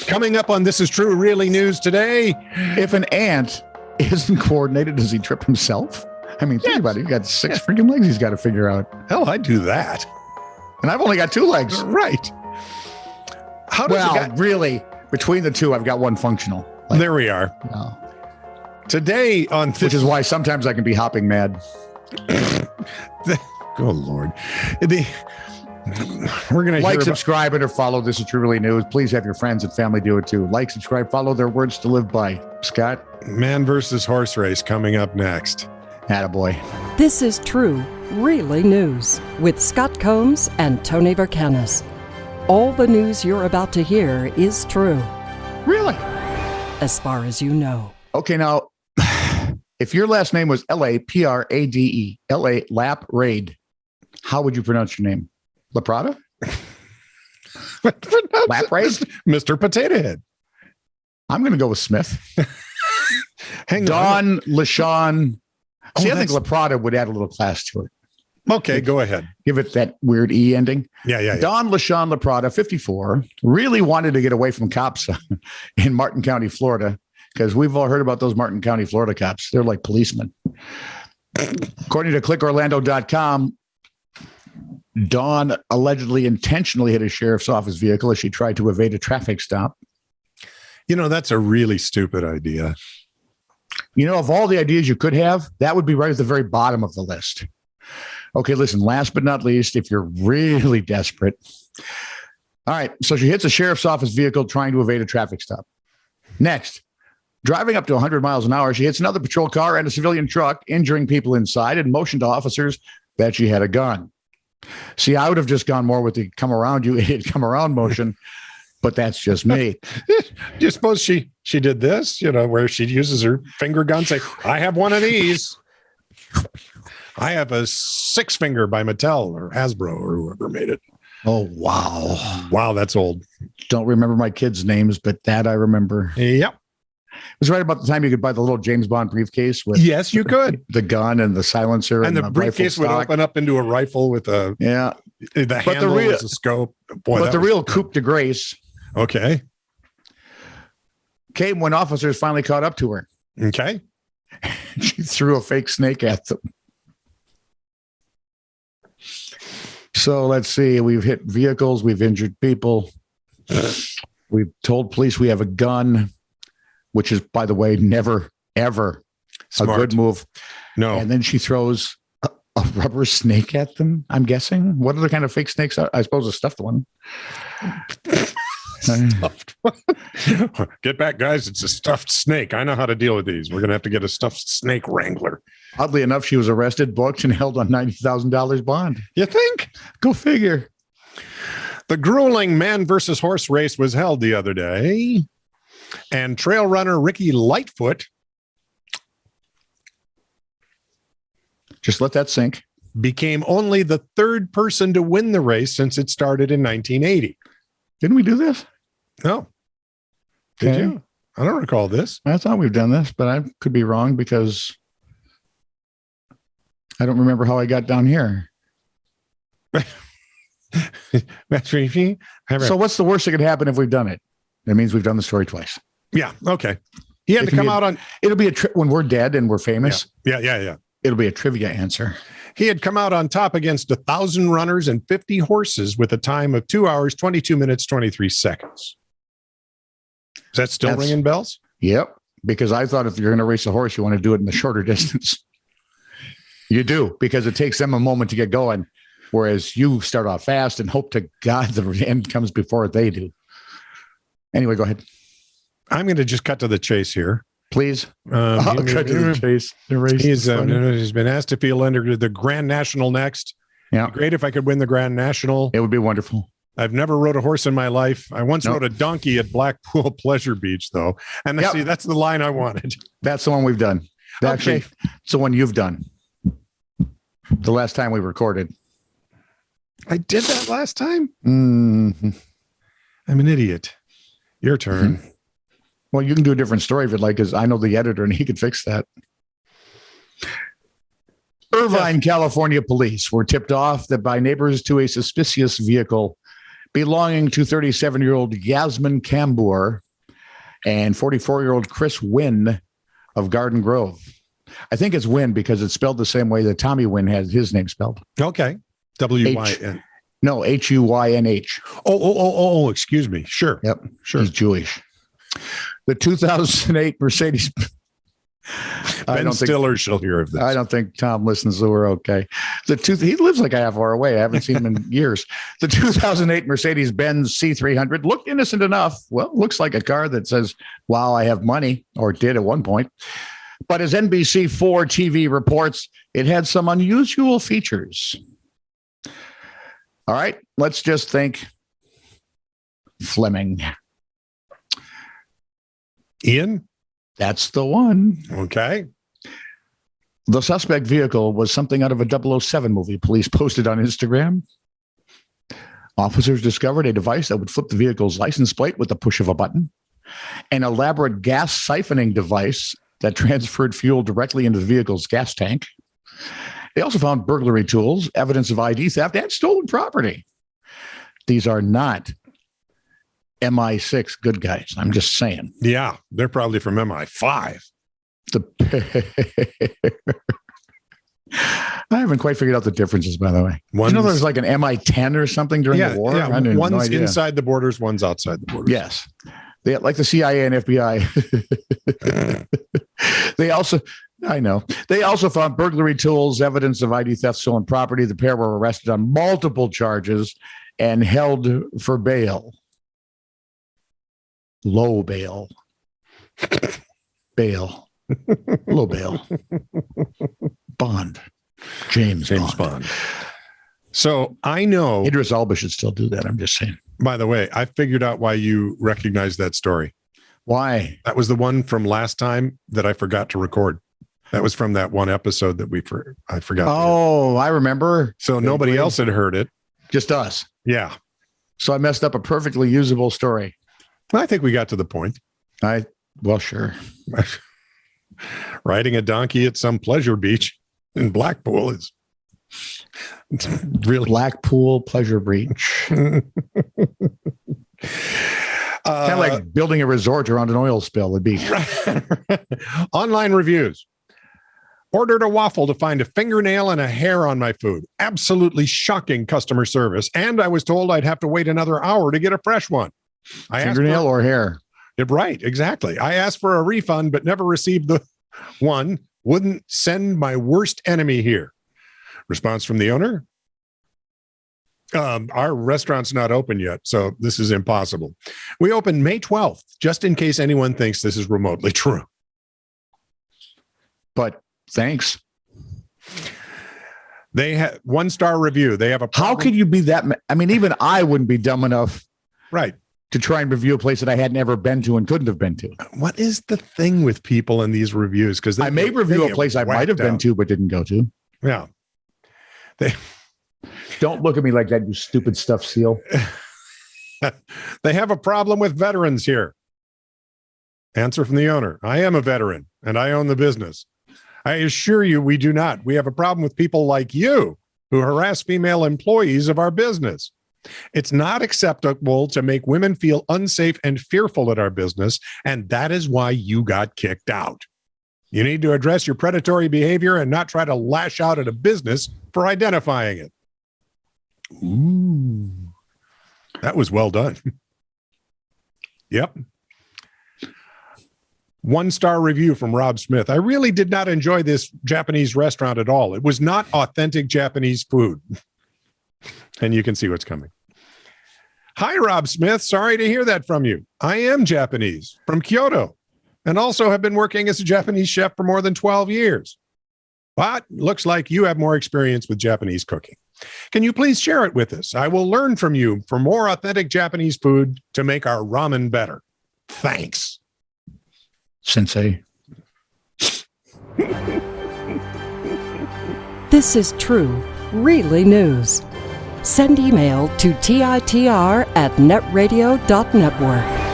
Coming up on This Is True Really News today. If an ant isn't coordinated, does he trip himself? I mean, think about it. He's got 6 freaking legs he's got to figure out. Hell, I'd do that. And I've only got 2 legs. Right. How does really, between the 2, I've got 1 functional. There we are. No. Today on Which is why sometimes I can be hopping mad. Oh, Lord. We're going to like, subscribe, and or follow This Is True Really News. Please have your friends and family do it too. Like, subscribe, follow, their words to live by. Scott? Man versus horse race coming up next. Attaboy. This is True Really News with Scott Combs and Tony Vercanis. All the news you're about to hear is true. Really? As far as you know. Okay, now, if your last name was Laprade, Lap Raid, how would you pronounce your name? Laprada? Lap Raid? Mr. Potato Head. I'm going to go with Smith. Hang on. LaShawn. See, I think Laprada would add a little class to it. Okay, go ahead. Give it that weird E ending. Yeah. Don LaShawn Laprada, 54, really wanted to get away from cops in Martin County, Florida, because we've all heard about those Martin County, Florida cops. They're like policemen. According to clickorlando.com, Dawn allegedly intentionally hit a sheriff's office vehicle as she tried to evade a traffic stop. You know, that's a really stupid idea. You know, of all the ideas you could have, that would be right at the very bottom of the list. Okay, listen, last but not least, if you're really desperate. All right, so she hits a sheriff's office vehicle trying to evade a traffic stop. Next, driving up to 100 miles an hour, she hits another patrol car and a civilian truck, injuring people inside, and motioned to officers that she had a gun. See, I would have just gone more with the come around you, idiot, come around motion, but that's just me. Do you suppose she did this, where she uses her finger gun, say, I have one of these. I have a 6-finger by Mattel or Hasbro or whoever made it. Oh, wow. Wow, that's old. Don't remember my kids' names, but that I remember. Yep. It was right about the time you could buy the little James Bond briefcase with yes, you could. The gun and the silencer and the briefcase would open up into a rifle with the handle was a scope. Boy, but the real coup de grace came when officers finally caught up to her. Okay. She threw a fake snake at them. So let's see. We've hit vehicles. We've injured people. We've told police we have a gun, which is, by the way, never, ever smart. A good move. No. And then she throws a rubber snake at them, I'm guessing. What other kind of fake snakes are? I suppose a stuffed one. Stuffed. Get back, guys. It's a stuffed snake. I know how to deal with these. We're going to have to get a stuffed snake wrangler. Oddly enough, she was arrested, booked, and held on $90,000 bond. You think? Go figure. The grueling man versus horse race was held the other day. And trail runner Ricky Lightfoot, just let that sink, became only the 3rd person to win the race since it started in 1980. Didn't we do this? No. Did you? I don't recall this. I thought we've done this, but I could be wrong because I don't remember how I got down here. So what's the worst that could happen if we've done it? That means we've done the story twice. Yeah. Okay. He had to come out on. It'll be when we're dead and we're famous. Yeah. It'll be a trivia answer. He had come out on top against 1,000 runners and 50 horses with a time of 2 hours, 22 minutes, 23 seconds. Is that still ringing bells? Yep. Because I thought if you're going to race a horse, you want to do it in the shorter distance. You do, because it takes them a moment to get going. Whereas you start off fast and hope to God the end comes before they do. Anyway, go ahead. I'm going to just cut to the chase here. Please. Cut to the chase. The race he's been asked if he'll enter the Grand National next. Yeah. It'd be great if I could win the Grand National. It would be wonderful. I've never rode a horse in my life. I once rode a donkey at Blackpool Pleasure Beach, though. And see, that's the line I wanted. That's the one we've done. Actually, it's the one you've done. The last time we recorded. I did that last time? Mm-hmm. I'm an idiot. Your turn. Mm-hmm. Well, you can do a different story if you'd like, because I know the editor and he could fix that. Irvine, California police were tipped off that by neighbors to a suspicious vehicle belonging to 37-year-old Yasmin Kambur and 44-year-old Chris Wynn of Garden Grove. I think it's Wynn because it's spelled the same way that Tommy Wynn has his name spelled. Okay. W-Y-N. No, Huynh. Oh, excuse me. Sure. Yep. Sure. He's Jewish. The 2008 Mercedes. Ben Stiller shall hear of this. I don't think Tom listens, so we're okay. He lives like a half hour away. I haven't seen him in years. The 2008 Mercedes-Benz C300 looked innocent enough. Well, looks like a car that says, wow, I have money, or did at one point. But as NBC4 TV reports, it had some unusual features. All right, let's just think Fleming. Ian? That's the one. Okay. The suspect vehicle was something out of a 007 movie. Police posted on Instagram. Officers discovered a device that would flip the vehicle's license plate with the push of a button. An elaborate gas siphoning device that transferred fuel directly into the vehicle's gas tank. They also found burglary tools, evidence of ID theft, and stolen property. These are not MI6 good guys. I'm just saying. Yeah, they're probably from MI5. I haven't quite figured out the differences, by the way. There's like an MI10 or something during the war? Yeah, one's inside the borders, one's outside the borders. Yes. They, like the CIA and FBI. They also found burglary tools, evidence of ID theft, stolen property. The pair were arrested on multiple charges and held for bail. Low bail. Bail. Low bail. Bond. James Bond. So I know Idris Elba should still do that. I'm just saying. By the way, I figured out why you recognize that story. Why? That was the one from last time that I forgot to record. That was from that one episode that I forgot. Oh, I remember. So nobody else had heard it. Just us. Yeah. So I messed up a perfectly usable story. I think we got to the point. Well, sure. Riding a donkey at some pleasure beach in Blackpool is really Blackpool Pleasure Beach. Kind of like building a resort around an oil spill would be. Online reviews. Ordered a waffle to find a fingernail and a hair on my food. Absolutely shocking customer service. And I was told I'd have to wait another hour to get a fresh one. Fingernail or hair? Right, exactly. I asked for a refund, but never received the one. Wouldn't send my worst enemy here. Response from the owner. Our restaurant's not open yet, so this is impossible. We open May 12th, just in case anyone thinks this is remotely true. But thanks. They have 1-star review. They have a problem. How could you be that? I mean, even I wouldn't be dumb enough, right, to try and review a place that I had never been to and couldn't have been to. What is the thing with people in these reviews? Because I may review a place I might have been to but didn't go to. Yeah. Don't look at me like that, you stupid stuffed seal. They have a problem with veterans here. Answer from the owner. I am a veteran and I own the business. I assure you we do not. We have a problem with people like you who harass female employees of our business. It's not acceptable to make women feel unsafe and fearful at our business, and that is why you got kicked out. You need to address your predatory behavior and not try to lash out at a business for identifying it. Ooh, that was well done. Yep. 1-star review from Rob Smith. I really did not enjoy this Japanese restaurant at all. It was not authentic Japanese food. And you can see what's coming. Hi, Rob Smith. Sorry to hear that from you. I am Japanese from Kyoto and also have been working as a Japanese chef for more than 12 years. But looks like you have more experience with Japanese cooking. Can you please share it with us? I will learn from you for more authentic Japanese food to make our ramen better. Thanks. Sensei. This is true, really news. Send email to titr@netradio.network.